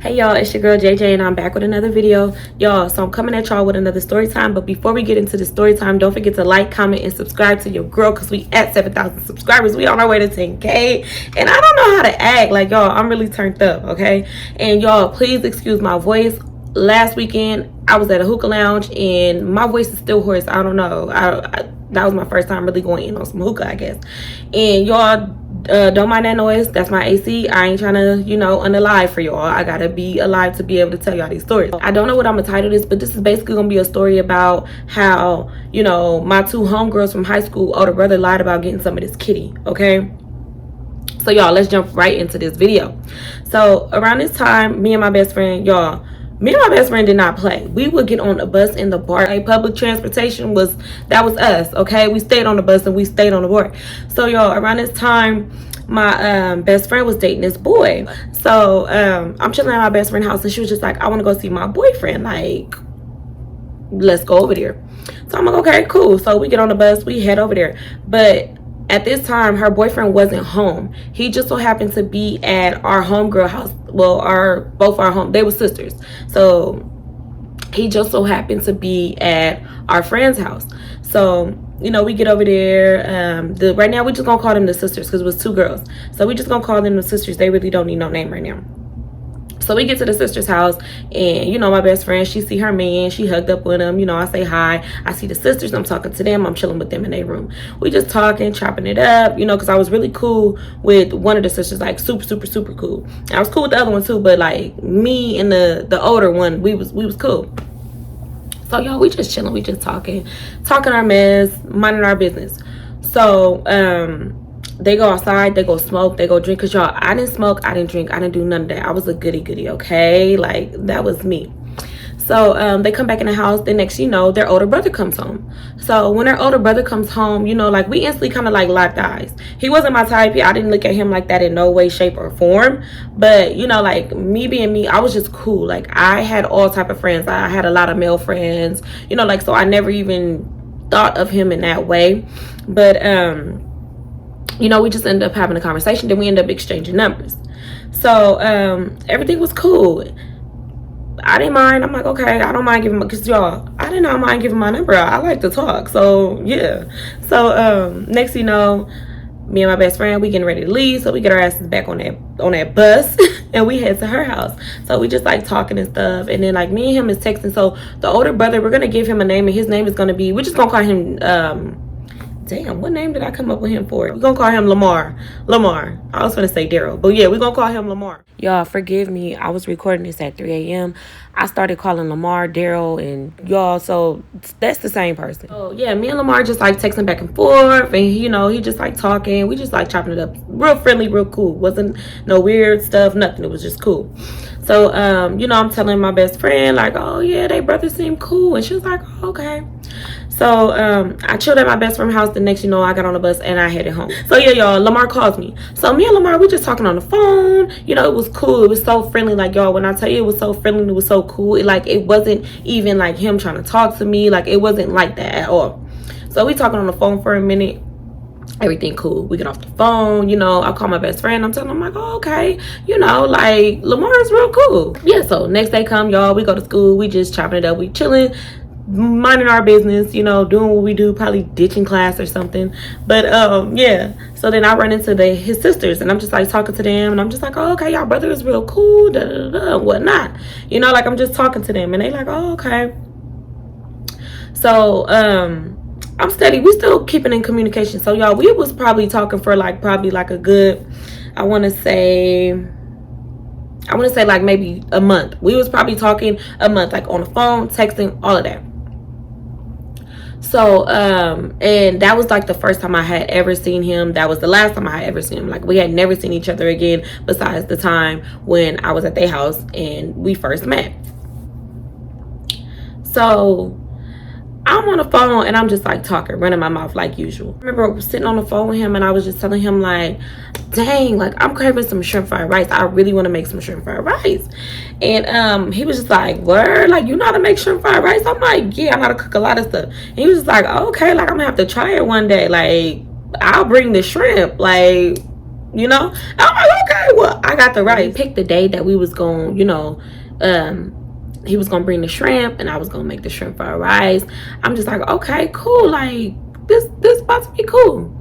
Hey y'all, it's your girl JJ and I'm back with another video. Y'all, so I'm coming at y'all with another story time. But before we get into the story time, don't forget to like, comment, and subscribe to your girl because we at 7,000 subscribers. We on our way to 10K. And I don't know how to act. Like, y'all, I'm really turned up, okay? And y'all, please excuse my voice. Last weekend, I was at a hookah lounge and my voice is still hoarse. I don't know. That was my first time really going in on some hookah, I guess. And y'all, don't mind that noise. That's my AC. I ain't trying to, unalive for y'all. I gotta be alive to be able to tell y'all these stories. I don't know what I'm gonna title this, but this is basically gonna be a story about how, my two homegirls from high school older brother lied about getting some of this kitty, okay? So y'all, let's jump right into this video. So around this time, me and my best friend did not play. We would get on the bus in the bar. Like, public transportation was us, okay? We stayed on the bus and we stayed on the board. So y'all, around this time, my best friend was dating this boy. So I'm chilling at my best friend's house and she was just like, I want to go see my boyfriend. Like, let's go over there. So I'm like, okay, cool. So we get on the bus, we head over there. But at this time, her boyfriend wasn't home. He just so happened to be at our homegirl house. Well, they were sisters. So he just so happened to be at our friend's house. So, we get over there. Right now, we just gonna call them the sisters because it was two girls. So we just gonna call them the sisters. They really don't need no name right now. So we get to the sister's house and, my best friend, she see her man. She hugged up with him. I say hi. I see the sisters. I'm talking to them. I'm chilling with them in their room. We just talking, chopping it up, because I was really cool with one of the sisters, like super, super, super cool. I was cool with the other one too, but like me and the older one, we was cool. So y'all, we just chilling. We just talking our mess, minding our business. So, they go outside, they go smoke, they go drink. Because y'all, I didn't smoke, I didn't drink, I didn't do none of that. I was a goody, okay? Like, that was me. So they come back in the house. The next their older brother comes home. So when their older brother comes home, like, we instantly kind of like locked eyes. He wasn't my type. I didn't look at him like that in no way, shape, or form. But like, me being me, I was just cool. Like, I had all type of friends. I had a lot of male friends, like, so I never even thought of him in that way. But we just ended up having a conversation. Then we ended up exchanging numbers. So everything was cool. I didn't mind. I'm like, okay, I don't mind giving my, because y'all, I did not mind giving my number out. I like to talk. So yeah. So next me and my best friend, we getting ready to leave. So we get our asses back on that bus and we head to her house. So we just like talking and stuff. And then like me and him is texting. So the older brother, we're gonna give him a name, and his name is gonna be, we're just gonna call him damn, what name did I come up with him for? We're gonna call him Lamar. I was gonna say Daryl, but yeah, we're gonna call him Lamar. Y'all, forgive me. I was recording this at 3 a.m. I started calling Lamar Daryl, and y'all, so that's the same person. So yeah, me and Lamar just like texting back and forth, and he just like talking. We just like chopping it up, real friendly, real cool. Wasn't no weird stuff, nothing. It was just cool. So I'm telling my best friend like, oh yeah, they brothers seem cool, and she was like, oh, okay. So I chilled at my best friend's house. The next I got on the bus and I headed home. So yeah, y'all, Lamar calls me. So me and Lamar, we just talking on the phone. It was cool. It was so friendly. Like, y'all, when I tell you it was so friendly, it was so cool. It wasn't even like him trying to talk to me. Like, it wasn't like that at all. So we talking on the phone for a minute. Everything cool. We get off the phone, I call my best friend. I'm telling him, like, oh, okay, like, Lamar is real cool. Yeah, so next day come, y'all, we go to school. We just chopping it up. We chilling, minding our business, doing what we do, probably ditching class or something. But yeah, so then I run into his sisters and I'm just like talking to them, and I'm just like, oh, okay, y'all brother is real cool, da da da, whatnot, like, I'm just talking to them, and they like, oh, okay. So I'm steady. We still keeping in communication. So y'all, we was probably talking for probably a good, I want to say like maybe a month. We was probably talking a month, like on the phone, texting, all of that. So and that was like the first time I had ever seen him. That was the last time I had ever seen him. Like, we had never seen each other again besides the time when I was at their house and we first met. So I'm on the phone and I'm just like talking, running my mouth like usual. I remember sitting on the phone with him and I was just telling him like, dang, like, I'm craving some shrimp fried rice. I really want to make some shrimp fried rice. And he was just like, word, like, you know how to make shrimp fried rice? I'm like, yeah, I know how to cook a lot of stuff. And he was just like, okay, like, I'm gonna have to try it one day. Like, I'll bring the shrimp. Like, you know. I'm like, okay, well, I got the right. Pick the day that we was going, you know, he was gonna bring the shrimp and I was gonna make the shrimp fried rice. I'm just like, okay, cool, like this about to be cool.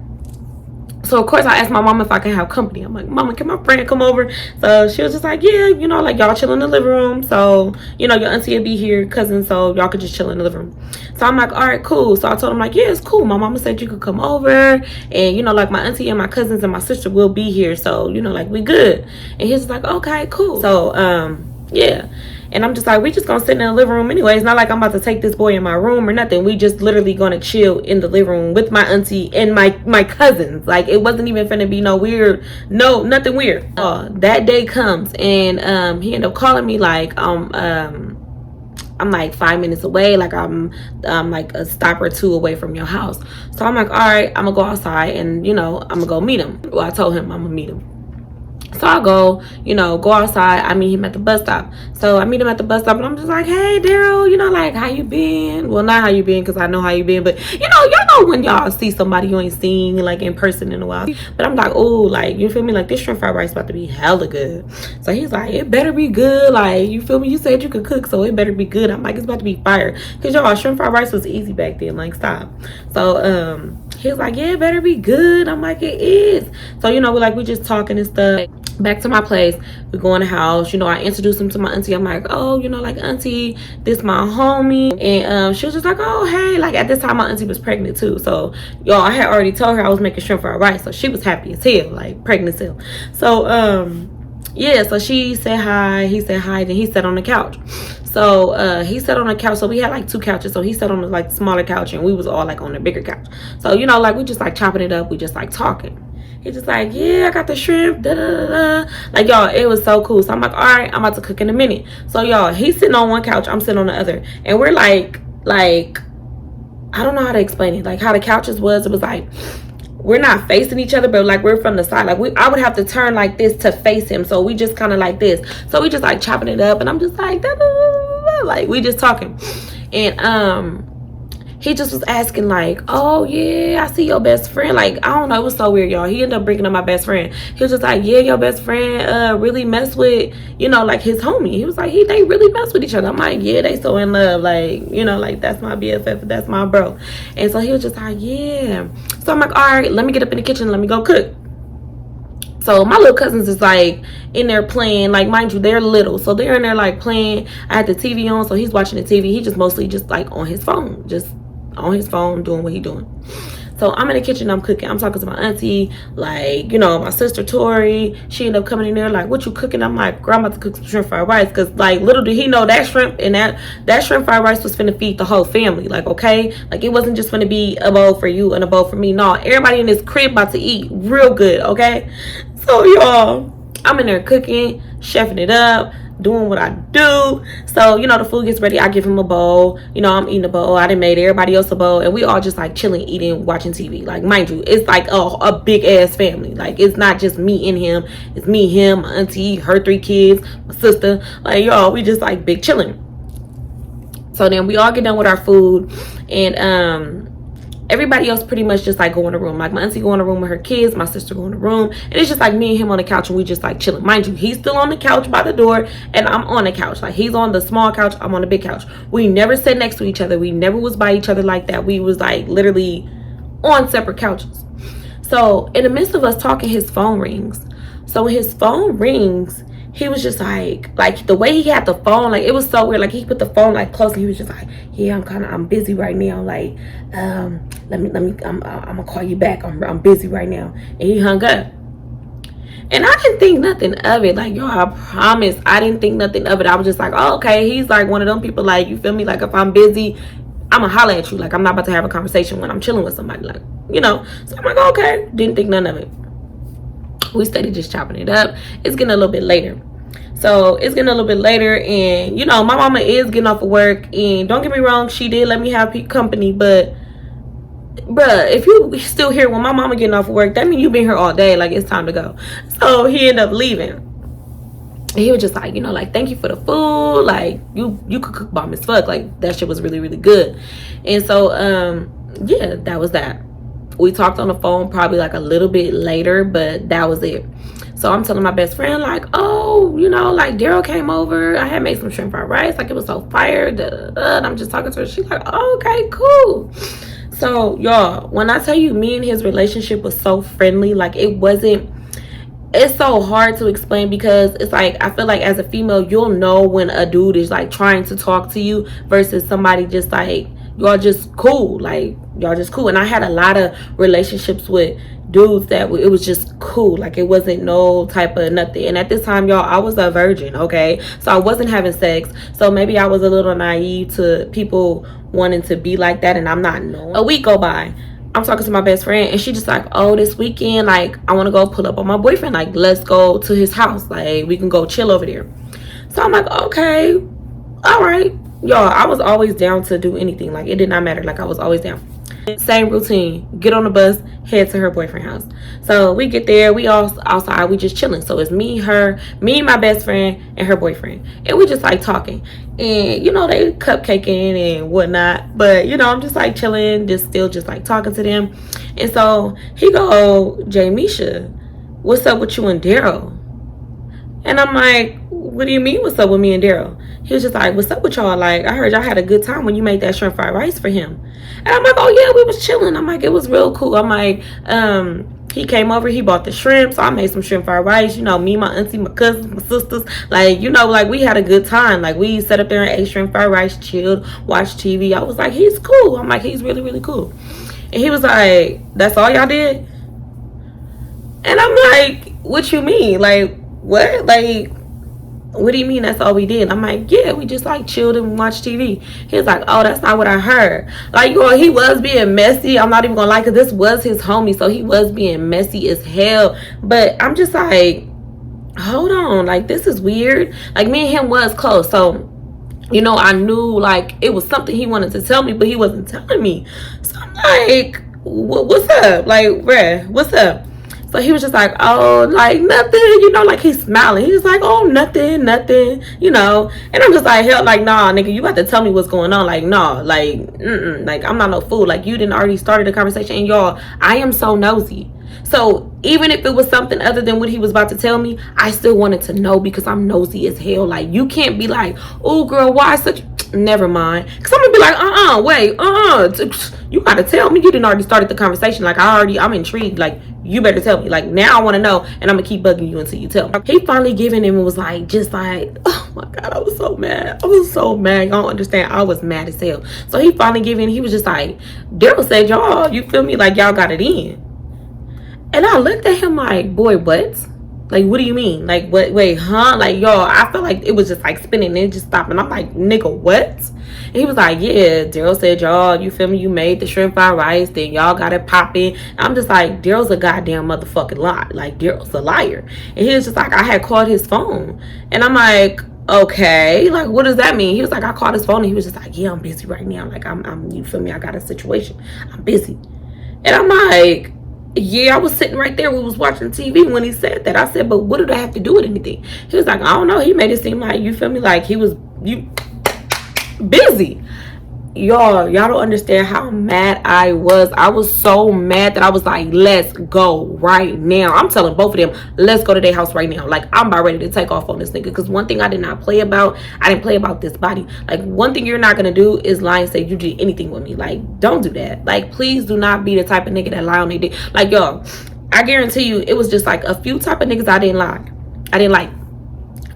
So of course I asked my mom if I can have company. I'm like, Mama, can my friend come over? So she was just like, yeah, you know, like y'all chill in the living room. So, you know, your auntie will be here, cousin, so y'all could just chill in the living room. So I'm like, all right, cool. So I told him like, yeah, it's cool. My mama said you could come over, and you know, like my auntie and my cousins and my sister will be here. So, you know, like we good. And he's like, okay, cool. So yeah. And I'm just like, we just gonna sit in the living room anyway. It's not like I'm about to take this boy in my room or nothing. We just literally gonna chill in the living room with my auntie and my cousins. Like, it wasn't even finna be no weird, no, nothing weird. That day comes, and he ended up calling me like, I'm like 5 minutes away, like I'm like a stop or two away from your house. So I'm like, all right, I'm gonna go outside and, you know, I'm gonna go meet him. Well, I told him I'm gonna meet him. So I go, you know, go outside. I meet him at the bus stop. So I meet him at the bus stop, and I'm just like, hey, Daryl, you know, like, how you been? Well, not how you been, because I know how you been. But, you know, y'all know when y'all see somebody you ain't seen, like, in person in a while. But I'm like, oh, like, you feel me? Like, this shrimp fried rice about to be hella good. So he's like, it better be good. Like, you feel me? You said you could cook, so it better be good. I'm like, it's about to be fire. Because, y'all, shrimp fried rice was easy back then. Like, stop. So, he was like, yeah, it better be good. I'm like, it is. So, you know, we just talking and stuff. Back to my place, we go in the house. You know, I introduced him to my auntie. I'm like, oh, you know, like, auntie, this my homie. And she was just like, oh, hey. Like, at this time, my auntie was pregnant too. So, y'all, I had already told her I was making shrimp fried rice. So she was happy as hell, like, pregnant as hell. So yeah, so she said hi, he said hi, then he sat on the couch. So he sat on the couch. So we had like 2 couches. So he sat on the like smaller couch, and we was all like on the bigger couch. So, you know, like, we just like chopping it up, we just like talking. He's just like, yeah, I got the shrimp, da da da da. Like, y'all, it was so cool. So I'm like, all right, I'm about to cook in a minute. So, y'all, he's sitting on one couch, I'm sitting on the other, and we're like I don't know how to explain it. Like, how the couches was, it was like, we're not facing each other, but like we're from the side. Like, I would have to turn like this to face him. So we just kind of like this. So we just like chopping it up, and I'm just like, da, da, da, da, like, we just talking. And he just was asking like, oh yeah, I see your best friend. Like, I don't know, it was so weird, y'all. He ended up bringing up my best friend. He was just like, yeah, your best friend really mess with, you know, like, his homie. He was like, they really mess with each other. I'm like, yeah, they so in love. Like, you know, like, that's my BFF, that's my bro. And so he was just like, yeah. So I'm like, all right, let me get up in the kitchen, let me go cook. So my little cousins is like in there playing, like, mind you, they're little, so they're in there like playing. I had the TV on, so he's watching the TV. He just mostly just like on his phone, just on his phone doing what he doing. So I'm in the kitchen, I'm cooking, I'm talking to my auntie, like, you know, my sister Tori. She ended up coming in there like, what you cooking? I'm like, girl, I'm about to cook some shrimp fried rice. Because, like, little did he know that shrimp and that shrimp fried rice was finna feed the whole family. Like, okay, like, it wasn't just finna be a bowl for you and a bowl for me. No, everybody in this crib about to eat real good, okay? So, y'all, I'm in there cooking, chefing it up, doing what I do. So, you know, the food gets ready, I give him a bowl. You know, I'm eating a bowl. I done made everybody else a bowl, and we all just like chilling, eating, watching TV. Like, mind you, it's like a big ass family. Like, it's not just me and him. It's me, him, my auntie, her 3 kids, my sister. Like, y'all, we just like big chilling. So then we all get done with our food, and everybody else pretty much just like go in the room. Like, my auntie go in the room with her kids, my sister go in the room, and it's just like me and him on the couch, and we just like chilling. Mind you, he's still on the couch by the door, and I'm on the couch. Like, he's on the small couch, I'm on the big couch. We never sat next to each other. We never was by each other like that. We was like literally on separate couches. So in the midst of us talking, his phone rings. So when his phone rings, he was just like the way he had the phone, like, it was so weird. Like, he put the phone like close, and he was just like, yeah, I'm busy right now. Like, let me I'm gonna call you back. I'm busy right now. And he hung up. And I didn't think nothing of it. Like, yo, I promise, I didn't think nothing of it. I was just like, oh, okay, he's like one of them people, like, you feel me? Like, if I'm busy, I'm gonna holler at you. Like, I'm not about to have a conversation when I'm chilling with somebody, like, you know. So I'm like, okay, didn't think none of it. We steady just chopping it up. It's getting a little bit later. So it's getting a little bit later, and, you know, my mama is getting off of work, and don't get me wrong, she did let me have company, but bruh, if you still here when my mama getting off of work, that means you been here all day. Like, it's time to go. So he ended up leaving. And he was just like, you know, like, thank you for the food. Like, you could cook bomb as fuck. Like, that shit was really, really good. And so, yeah, that was that. We talked on the phone probably like a little bit later, but that was it. So I'm telling my best friend, like, oh, you know, like Daryl came over. I had made some shrimp fried rice. Like, it was so fire. And I'm just talking to her. She's like, oh, okay, cool. So, y'all, when I tell you me and his relationship was so friendly, like, it wasn't, it's so hard to explain because it's like, I feel like as a female, you'll know when a dude is like trying to talk to you versus somebody just like, y'all just cool. Like, y'all just cool. And I had a lot of relationships with dudes that it was just cool. Like, it wasn't no type of nothing. And at this time, y'all, I was a virgin, okay? So I wasn't having sex. So maybe I was a little naive to people wanting to be like that, and I'm not knowing. A week go by. I'm talking to my best friend, and she just like, oh, this weekend, like, I want to go pull up on my boyfriend. Like, let's go to his house. Like, we can go chill over there. So I'm like, okay, all right. Y'all, I was always down to do anything. Like, it did not matter. Like, I was always down. Same routine. Get on the bus, head to her boyfriend's house. So we get there, we all outside, we just chilling. So it's me, her, me, my best friend, and her boyfriend. And we just like talking. And you know, they cupcaking and whatnot. But you know, I'm just like chilling, just still just like talking to them. And so he go, Jamisha, what's up with you and Daryl? And I'm like, what do you mean what's up with me and Daryl? He was just like, what's up with y'all? Like, I heard y'all had a good time when you made that shrimp fried rice for him. And I'm like, oh yeah, we was chilling. I'm like, it was real cool. I'm like, he came over, he bought the shrimp, so I made some shrimp fried rice. You know, me, my auntie, my cousins, my sisters, like, you know, like, we had a good time. Like, we sat up there and ate shrimp fried rice, chilled, watched TV. I was like, he's cool. I'm like, he's really, really cool. And he was like, that's all y'all did? And I'm like, what you mean? Like, what? Like, what do you mean that's all we did? I'm like, yeah, we just like chilled and watched TV. He was like, oh, that's not what I heard. Like, you know, he was being messy. I'm not even gonna lie, because this was his homie, so he was being messy as hell. But I'm just like, hold on, like, this is weird. Like, me and him was close, so you know, I knew like it was something he wanted to tell me, but he wasn't telling me. So I'm like, what's up? Like, bruh, what's up? So he was just like, oh, like, nothing, you know, like, he's smiling. He's like, oh, nothing, you know. And I'm just like, hell, like, nah, nigga, you got to tell me what's going on. Like, nah, like, like, I'm not no fool. Like, you didn't already started the conversation. And y'all, I am so nosy. So even if it was something other than what he was about to tell me, I still wanted to know because I'm nosy as hell. Like, you can't be like, oh, girl, why such... Never mind. Because I'm going to be like, wait, you got to tell me. You didn't already started the conversation. Like, I'm intrigued. Like, you better tell me. Like, now I want to know, and I'm going to keep bugging you until you tell me. He finally given him and was like, just like, oh my God, I was so mad. I was so mad. Y'all don't understand. I was mad as hell. So he finally given, he was just like, Daryl said, y'all, you feel me? Like, y'all got it in. And I looked at him like, boy, what? Like, what do you mean? Like, what? Wait, huh? Like, y'all, I felt like it was just like spinning and it just stopped. And I'm like, nigga, what? And he was like, yeah, Daryl said, y'all, you feel me? You made the shrimp fried rice, then y'all got it popping. I'm just like, Daryl's a goddamn motherfucking lie. Like, Daryl's a liar. And he was just like, I had called his phone. And I'm like, okay, like, what does that mean? He was like, I called his phone, and he was just like, yeah, I'm busy right now. Like, I'm you feel me? I got a situation. I'm busy. And I'm like, yeah, I was sitting right there. We was watching TV when he said that. I said, but what did I have to do with anything? He was like, I don't know. He made it seem like, you feel me, like he was busy. Y'all don't understand how mad I was. I was so mad that I was like, let's go right now. I'm telling both of them, let's go to their house right now. Like, I'm about ready to take off on this nigga. Because one thing I did not play about, I didn't play about this body. Like, one thing you're not going to do is lie and say you did anything with me. Like, don't do that. Like, please do not be the type of nigga that lie on their dick. Like, y'all, I guarantee you, it was just like a few type of niggas I didn't lie. I didn't like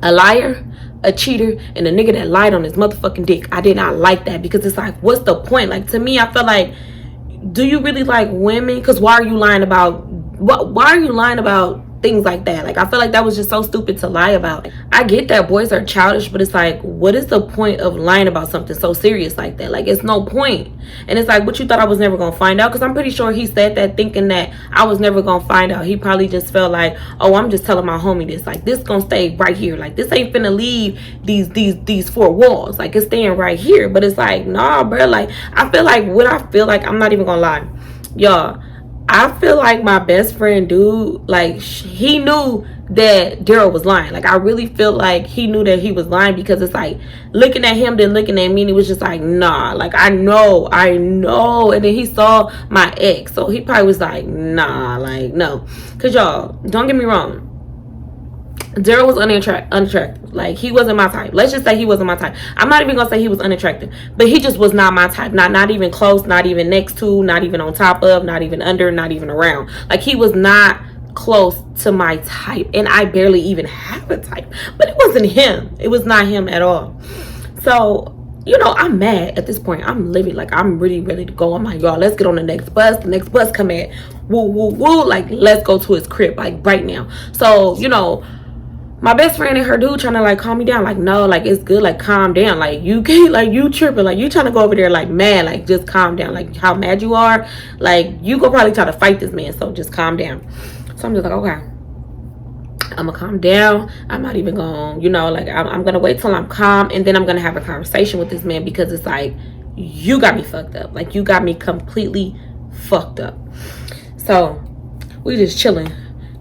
a liar, a cheater, and a nigga that lied on his motherfucking dick. I did not like that because it's like, what's the point? Like, to me, I feel like, do you really like women? Because why are you lying about things like that? Like, I feel like that was just so stupid to lie about. I get that boys are childish, but it's like, what is the point of lying about something so serious like that? Like, it's no point. And it's like, what, you thought I was never gonna find out? Because I'm pretty sure he said that thinking that I was never gonna find out. He probably just felt like, oh, I'm just telling my homie this. Like, this gonna stay right here. Like, this ain't finna leave these four walls. Like, it's staying right here. But it's like, nah, bro. Like, I feel like I'm not even gonna lie, y'all, I feel like my best friend, dude, like, he knew that Daryl was lying. Like, I really feel like he knew that he was lying, because it's like, looking at him, then looking at me, and he was just like, nah, like, I know. And then he saw my ex, so he probably was like, nah, like, no. Because, y'all, don't get me wrong, Daryl was unattractive. Like, he wasn't my type. Let's just say he wasn't my type. I'm not even gonna say he was unattractive, but he just was not my type. Not even close, not even next to, not even on top of, not even under, not even around. Like, he was not close to my type, and I barely even have a type. But it wasn't him. It was not him at all. So, you know, I'm mad at this point. I'm living, like, I'm really ready to go. I'm like, y'all, let's get on the next bus. The next bus come at, woo, woo, woo. Like, let's go to his crib, like, right now. So, you know, my best friend and her dude trying to, like, calm me down. Like, no, like, it's good. Like, calm down. Like, you can't, like, you tripping. Like, you trying to go over there, like, mad. Like, just calm down. Like, how mad you are. Like, you go probably try to fight this man. So, just calm down. So, I'm just like, okay. I'm going to calm down. I'm not even going to, you know, like, I'm going to wait till I'm calm. And then I'm going to have a conversation with this man. Because it's like, you got me fucked up. Like, you got me completely fucked up. So, we just chilling.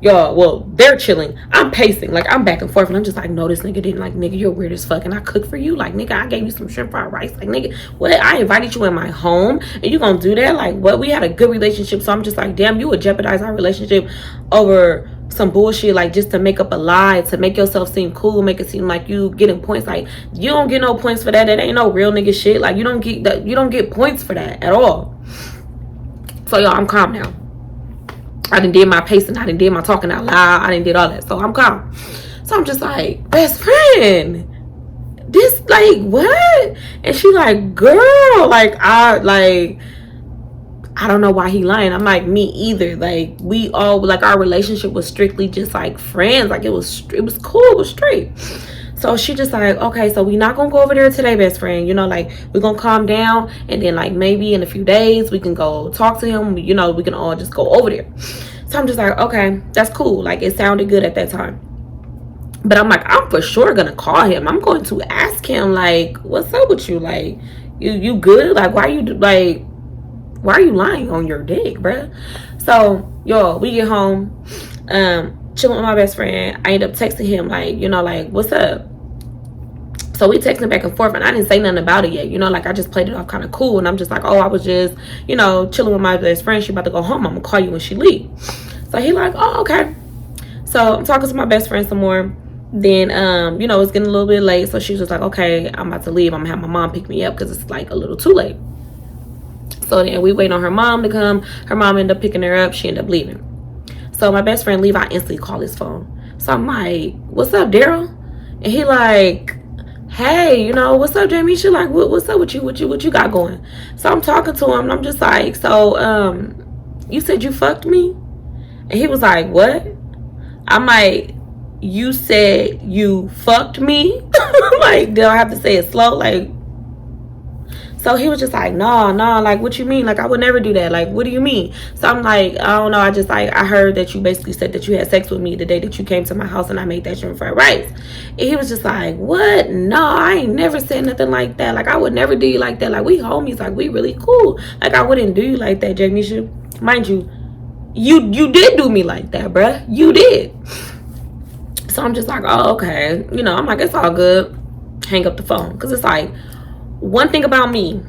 Y'all, well, they're chilling. I'm pacing. Like, I'm back and forth. And I'm just like, no, this nigga didn't. Like, nigga, you're weird as fuck. And I cooked for you. Like, nigga, I gave you some shrimp fried rice. Like, nigga, what? I invited you in my home. And you gonna do that? Like, what? We had a good relationship. So I'm just like, damn, you would jeopardize our relationship over some bullshit. Like, just to make up a lie. To make yourself seem cool. Make it seem like you getting points. Like, you don't get no points for that. That ain't no real nigga shit. Like, you don't get points for that at all. So, y'all, I'm calm now. I done did my pacing. I done did my talking out loud. I done did all that. So I'm calm. So I'm just like, best friend, this, like, what? And she like, girl, like, I don't know why he lying. I'm like, me either. Like, we all, like, our relationship was strictly just like friends. Like, it was cool. It was straight. So she just like, okay, so we not gonna go over there today, best friend. You know, like, we're gonna calm down, and then, like, maybe in a few days we can go talk to him. You know, we can all just go over there. So I'm just like, okay, that's cool. Like, it sounded good at that time. But I'm like, I'm for sure gonna call him. I'm going to ask him, like, what's up with you? Like, you good? Like, why are you lying on your dick, bruh? So, yo, we get home, chilling with my best friend. I end up texting him, like, you know, like, what's up? So we texting back and forth, and I didn't say nothing about it yet. You know, like, I just played it off kind of cool. And I'm just like, oh, I was just, you know, chilling with my best friend. She about to go home. I'm going to call you when she leave. So he like, oh, okay. So I'm talking to my best friend some more. Then, you know, it's getting a little bit late. So she's just like, okay, I'm about to leave. I'm going to have my mom pick me up because it's, like, a little too late. So then we wait on her mom to come. Her mom ended up picking her up. She ended up leaving. So my best friend leave. I instantly call his phone. So I'm like, what's up, Daryl? And he like, hey, you know, what's up, Jamie? She like, what's up with you? What you got going? So I'm talking to him, and I'm just like, so, you said you fucked me? And he was like, what? I'm like, you said you fucked me? Like, do I have to say it slow? Like, so he was just like, no, like, what you mean? Like, I would never do that. Like, what do you mean? So I'm like, I don't know. I just, like, I heard that you basically said that you had sex with me the day that you came to my house and I made that shrimp fried rice. And he was just like, what? No, I ain't never said nothing like that. Like, I would never do you like that. Like, we homies. Like, we really cool. Like, I wouldn't do you like that, Jamisha. Mind you, you did do me like that, bruh. You did. So I'm just like, oh, okay. You know, I'm like, it's all good. Hang up the phone. Because it's like, one thing about me,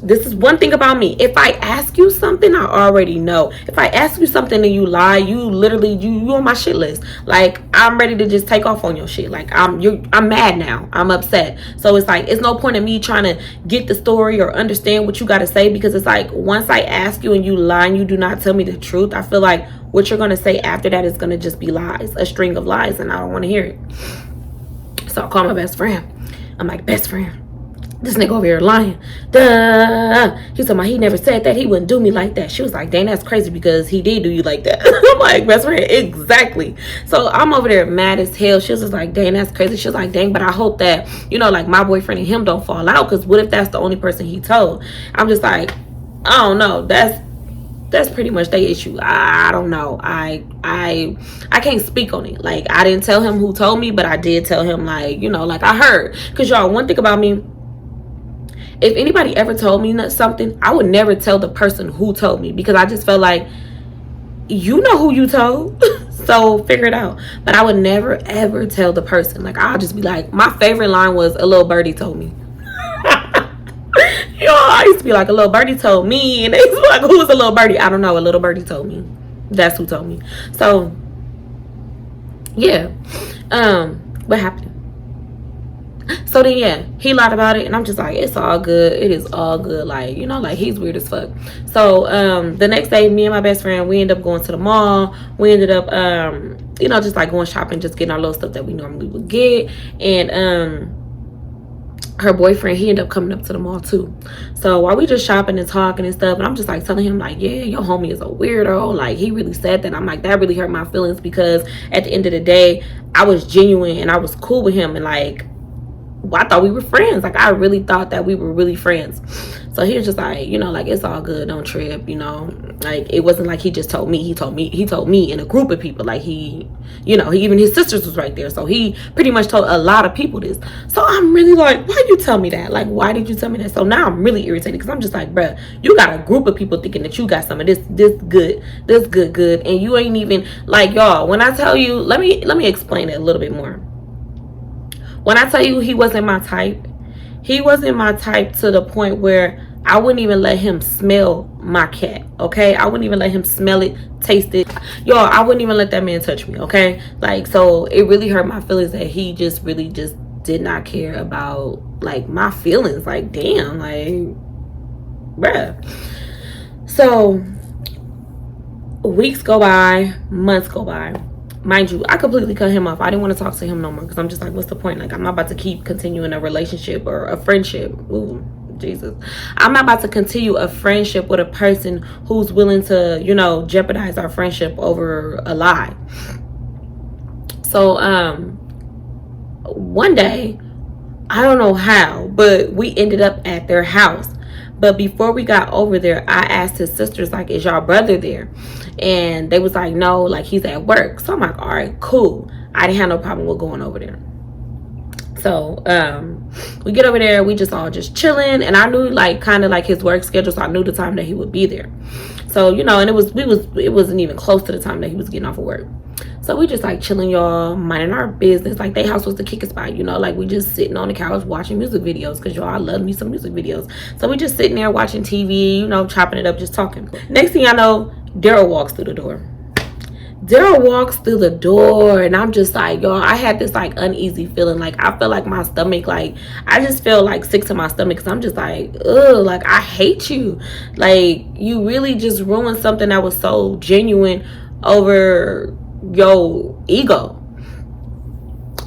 this is one thing about me. If I ask you something, I already know. If I ask you something and you lie, you literally, you on my shit list. Like, I'm ready to just take off on your shit. Like, I'm mad now. I'm upset. So it's like, it's no point in me trying to get the story or understand what you got to say, because it's like, once I ask you and you lie and you do not tell me the truth, I feel like what you're going to say after that is going to just be lies, a string of lies, and I don't want to hear it. So I call my best friend. I'm like, best friend, this nigga over here lying. Duh. He told me he never said that. He wouldn't do me like that. She was like, dang, that's crazy, because he did do you like that. I'm like, best friend, exactly. So I'm over there mad as hell. She was just like, dang, that's crazy. She was like, dang, but I hope that, you know, like, my boyfriend and him don't fall out, because what if that's the only person he told? I'm just like, I don't know. That's pretty much their issue. I don't know. I can't speak on it. Like, I didn't tell him who told me, but I did tell him, like, you know, like, I heard. Because, y'all, one thing about me, if anybody ever told me something, I would never tell the person who told me, because I just felt like you know who you told. So figure it out. But I would never ever tell the person. Like, I'll just be like, my favorite line was, a little birdie told me. You know, I used to be like, a little birdie told me, and they used to be like, who was a little birdie? I don't know, a little birdie told me. That's who told me. So yeah. What happened? So then, yeah, he lied about it, and I'm just like, it's all good. It is all good. Like, you know, like, he's weird as fuck. So the next day, me and my best friend, we ended up going to the mall. We ended up you know, just like going shopping, just getting our little stuff that we normally would get. And her boyfriend, he ended up coming up to the mall too. So while we just shopping and talking and stuff, and I'm just like telling him, like, yeah, your homie is a weirdo. Like, he really said that. I'm like, that really hurt my feelings, because at the end of the day, I was genuine and I was cool with him, and like, I thought we were friends. Like, I really thought that we were really friends. So he was just like, you know, like, it's all good, don't trip, you know. Like, it wasn't like he just told me. He told me in a group of people. Like, he, you know, even his sisters was right there. So he pretty much told a lot of people this. So I'm really like, why you tell me that? Like, why did you tell me that? So now I'm really irritated, because I'm just like, bruh, you got a group of people thinking that you got some of this good, and you ain't even, like, y'all, when I tell you, let me explain it a little bit more. When I tell you he wasn't my type, he wasn't my type to the point where I wouldn't even let him smell my cat, okay? I wouldn't even let him smell it, taste it. Y'all, I wouldn't even let that man touch me, okay? Like, so it really hurt my feelings that he just really just did not care about, like, my feelings. Like, damn, like, bruh. So weeks go by, months go by. Mind you, I completely cut him off. I didn't want to talk to him no more, because I'm just like, what's the point? Like, I'm not about to keep continuing a relationship or a friendship. Ooh, Jesus. I'm not about to continue a friendship with a person who's willing to, you know, jeopardize our friendship over a lie. So, one day, I don't know how, but we ended up at their house. But before we got over there, I asked his sisters, like, is y'all brother there? And they was like, no, like, he's at work. So I'm like, all right, cool. I didn't have no problem with going over there. So we get over there, we just all just chilling, and I knew, like, kind of like his work schedule, so I knew the time that he would be there. So, you know, and it wasn't even close to the time that he was getting off of work. So we just like chilling, y'all, minding our business. Like, their house was the kicker spot, you know, like, we just sitting on the couch watching music videos, because y'all, I love me some music videos. So we just sitting there watching TV, you know, chopping it up, just talking. Next thing I know, Daryl walks through the door. And I'm just like, y'all, I had this like uneasy feeling. Like, I feel like my stomach, like, I just feel like sick to my stomach, because I'm just like, ugh, like, I hate you. Like, you really just ruined something that was so genuine over your ego.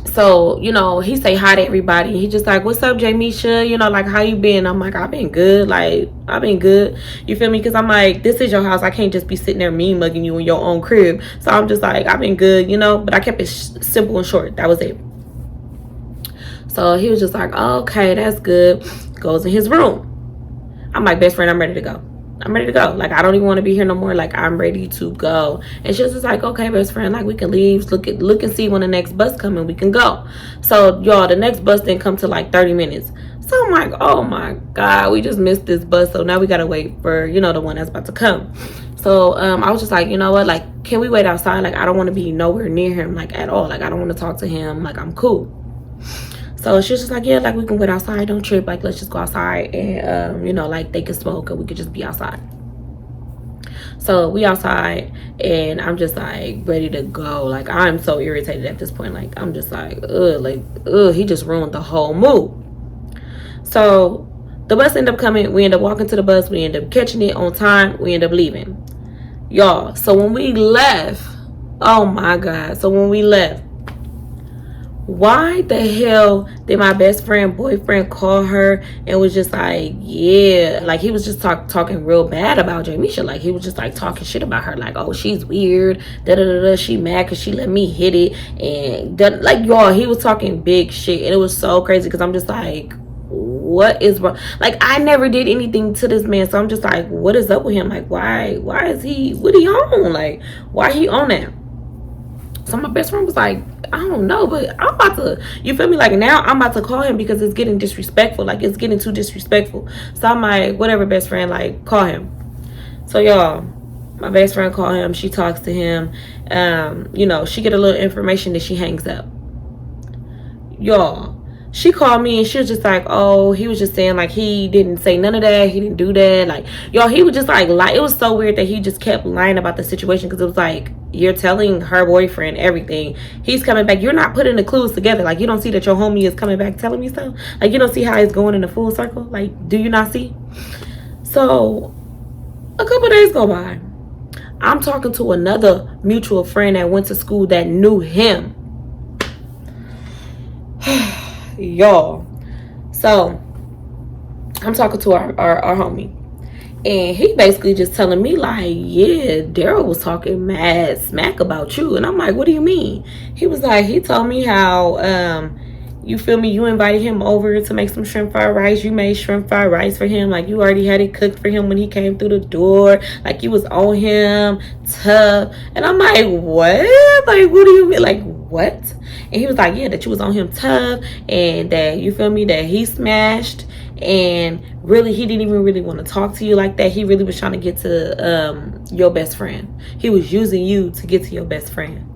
So, you know, he say hi to everybody. He just like, what's up, Jamisha? You know, like, how you been? I'm like, I've been good. Like, I've been good. You feel me? Because I'm like, this is your house. I can't just be sitting there mean mugging you in your own crib. So I'm just like, I've been good, you know. But I kept it simple and short. That was it. So he was just like, oh, okay, that's good. Goes in his room. I'm like, best friend, I'm ready to go. Like, I don't even want to be here no more. Like, I'm ready to go. And she was just like, okay, best friend, like, we can leave. Look and see when the next bus comes, and we can go. So, y'all, the next bus didn't come till like 30 minutes. So I'm like, oh my God, we just missed this bus. So now we got to wait for, you know, the one that's about to come. So I was just like, you know what? Like, can we wait outside? Like, I don't want to be nowhere near him, like, at all. Like, I don't want to talk to him. Like, I'm cool. So she was just like, yeah, like, we can wait outside, don't trip, like, let's just go outside, and you know, like, they can smoke and we could just be outside. So we outside, and I'm just like ready to go. Like, I'm so irritated at this point. Like, I'm just like, he just ruined the whole mood. So the bus ended up coming. We ended up walking to the bus. We ended up catching it on time. We ended up leaving, y'all. So when we left, oh my God. So when we left, why the hell did my best friend boyfriend call her and was just like, yeah, like, he was just talking real bad about Jamisha. Like, he was just like talking shit about her, like, oh, she's weird, she mad because she let me hit it, and like, y'all, he was talking big shit, and it was so crazy, because I'm just like, what is wrong? Like, I never did anything to this man, so I'm just like, what is up with him? Like, why is he, what he on? Like, why he on that? So my best friend was like, I don't know, but I'm about to, you feel me? Like, now I'm about to call him, because it's getting disrespectful. Like, it's getting too disrespectful. So I'm like, whatever, best friend, like, call him. So, y'all, My best friend called him. She talks to him. You know, she get a little information that she hangs up. Y'all, she called me and she was just like, oh, he was just saying like he didn't say none of that, he didn't do that, like, y'all, he was just like it was so weird that he just kept lying about the situation, because it was like, you're telling her boyfriend everything, he's coming back, you're not putting the clues together, like, you don't see that your homie is coming back telling me stuff, like, you don't see how it's going in a full circle, like, do you not see? So a couple days go by, I'm talking to another mutual friend that went to school that knew him. Y'all, so I'm talking to our homie, and he basically just telling me like, yeah, Daryl was talking mad smack about you. And I'm like, what do you mean? He was like, he told me how you feel me, you invited him over to make some shrimp fried rice, you made shrimp fried rice for him, like you already had it cooked for him when he came through the door, like you was on him tough. And I'm like, what? Like, what do you mean? Like, what? And he was like, yeah, that you was on him tough, and that, you feel me, that he smashed, and really he didn't even really want to talk to you like that. He really was trying to get to your best friend. He was using you to get to your best friend.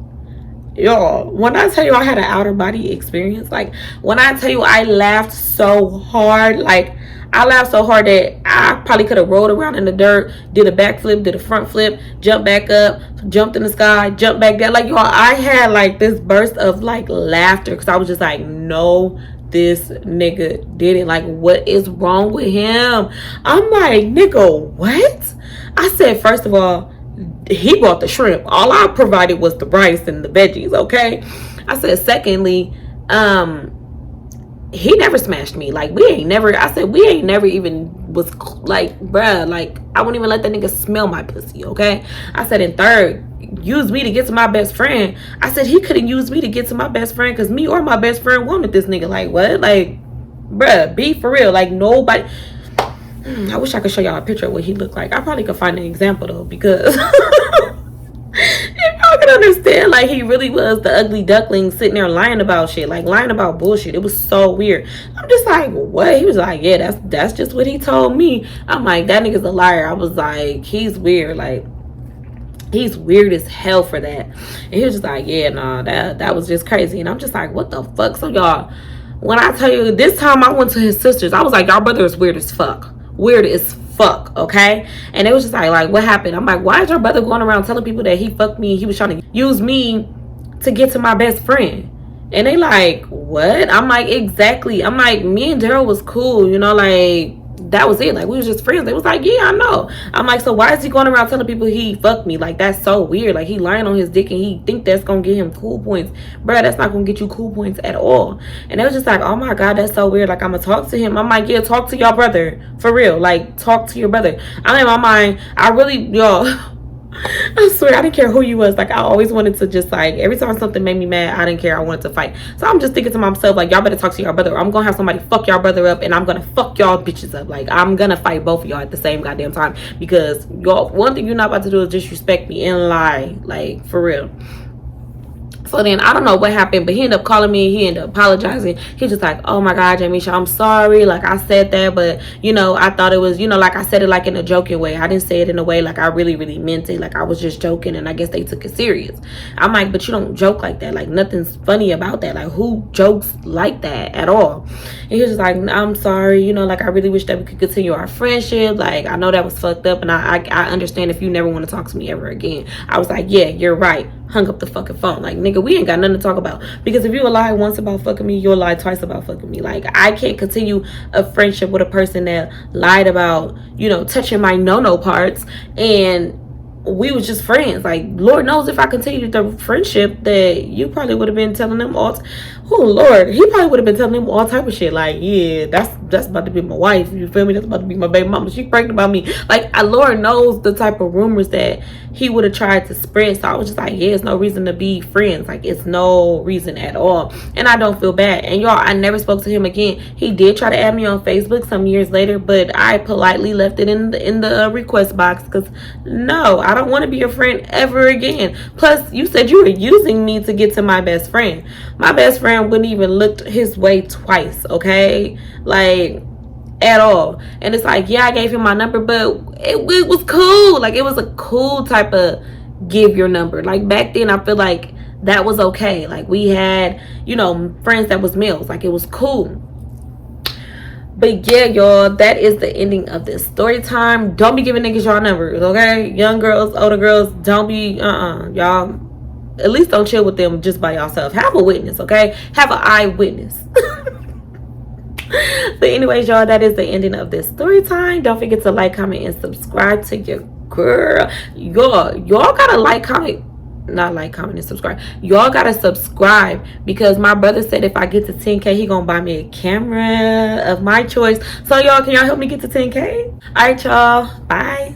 Y'all, when I tell you I had an outer body experience, like, when I tell you I laughed so hard, like, I laughed so hard that I probably could have rolled around in the dirt, did a backflip, did a front flip, jumped back up, jumped in the sky, jumped back down. Like, y'all, I had like this burst of like laughter, because I was just like, no, this nigga did it. Like, what is wrong with him? I'm like, nigga, what? I said, first of all, he brought the shrimp. All I provided was the rice and the veggies, okay? I said, secondly, he never smashed me. Like, we ain't never even was like, bruh, like, I wouldn't even let that nigga smell my pussy, okay? I said, and third, use me to get to my best friend. I said, he couldn't use me to get to my best friend, because me or my best friend wanted this nigga. Like, what? Like, bruh, be for real. Like, nobody. I wish I could show y'all a picture of what he looked like. I probably could find an example though, because if y'all can understand, like, he really was the ugly duckling sitting there lying about shit, like lying about bullshit. It was so weird. I'm just like, what? He was like, yeah, that's just what he told me. I'm like, that nigga's a liar. I was like, he's weird. Like, he's weird as hell for that. And he was just like, yeah, nah, that was just crazy. And I'm just like, what the fuck? So y'all, when I tell you, this time I went to his sisters, I was like, y'all brother is weird as fuck. Weird as fuck, okay? And it was just like, what happened? I'm like, why is your brother going around telling people that he fucked me? He was trying to use me to get to my best friend. And they like, what? I'm like, exactly. I'm like, me and Daryl was cool, you know, like, that was it. Like, we was just friends. They was like, yeah, I know. I'm like, so why is he going around telling people he fucked me? Like, that's so weird. Like, he lying on his dick and he think that's gonna get him cool points. Bruh, that's not gonna get you cool points at all. And it was just like, oh my god, that's so weird. Like, I'm gonna talk to him. I'm like, yeah, talk to your brother. For real. Like, talk to your brother. I'm in my mind, I really, y'all, I swear, I didn't care who you was. Like, I always wanted to just, like, every time something made me mad, I didn't care. I wanted to fight. So I'm just thinking to myself, like, y'all better talk to y'all brother, or I'm gonna have somebody fuck y'all brother up, and I'm gonna fuck y'all bitches up. Like, I'm gonna fight both of y'all at the same goddamn time, because y'all, one thing you're not about to do is disrespect me and lie. Like, for real. So then I don't know what happened, but he ended up calling me. He ended up apologizing. He's just like, oh my god, Jamisha, I'm sorry, like, I said that, but, you know, I thought it was, you know, like, I said it like in a joking way. I didn't say it in a way like I really meant it. Like, I was just joking, and I guess they took it serious. I'm like, but you don't joke like that. Like, nothing's funny about that. Like, who jokes like that at all? And he was just like, I'm sorry, you know, like, I really wish that we could continue our friendship. Like, I know that was fucked up, and I understand if you never want to talk to me ever again. I was like, yeah, you're right. Hung up the fucking phone. Like, nigga, we ain't got nothing to talk about, because if you lie once about fucking me, you'll lie twice about fucking me. Like, I can't continue a friendship with a person that lied about, you know, touching my no parts, and we was just friends. Like, Lord knows if I continued the friendship, that you probably would have been telling them all. Oh Lord, he probably would have been telling them all type of shit. Like, yeah, that's about to be my wife. You feel me? That's about to be my baby mama. She pregnant about me. Like, Lord knows the type of rumors that he would have tried to spread. So I was just like, yeah, it's no reason to be friends. Like, it's no reason at all. And I don't feel bad. And y'all, I never spoke to him again. He did try to add me on Facebook some years later, but I politely left it in the request box, because no, I don't want to be your friend ever again. Plus, you said you were using me to get to my best friend. My best friend wouldn't even look his way twice, okay? Like, at all. And it's like, yeah, I gave him my number, but it was cool. Like, it was a cool type of give your number. Like, back then, I feel like that was okay. Like, we had, you know, friends that was males. Like, it was cool. But yeah, y'all, that is the ending of this story time. Don't be giving niggas y'all numbers, okay? Young girls, older girls, don't be, y'all, at least don't chill with them just by yourself. Have a witness, okay? Have an eyewitness. But anyways, y'all, that is the ending of this story time. Don't forget to like, comment, and subscribe to your girl. Y'all gotta like, comment, not like, comment, and subscribe. Y'all gotta subscribe, because my brother said if I get to 10K, he gonna buy me a camera of my choice. So y'all, can y'all help me get to 10K? All right, y'all, bye.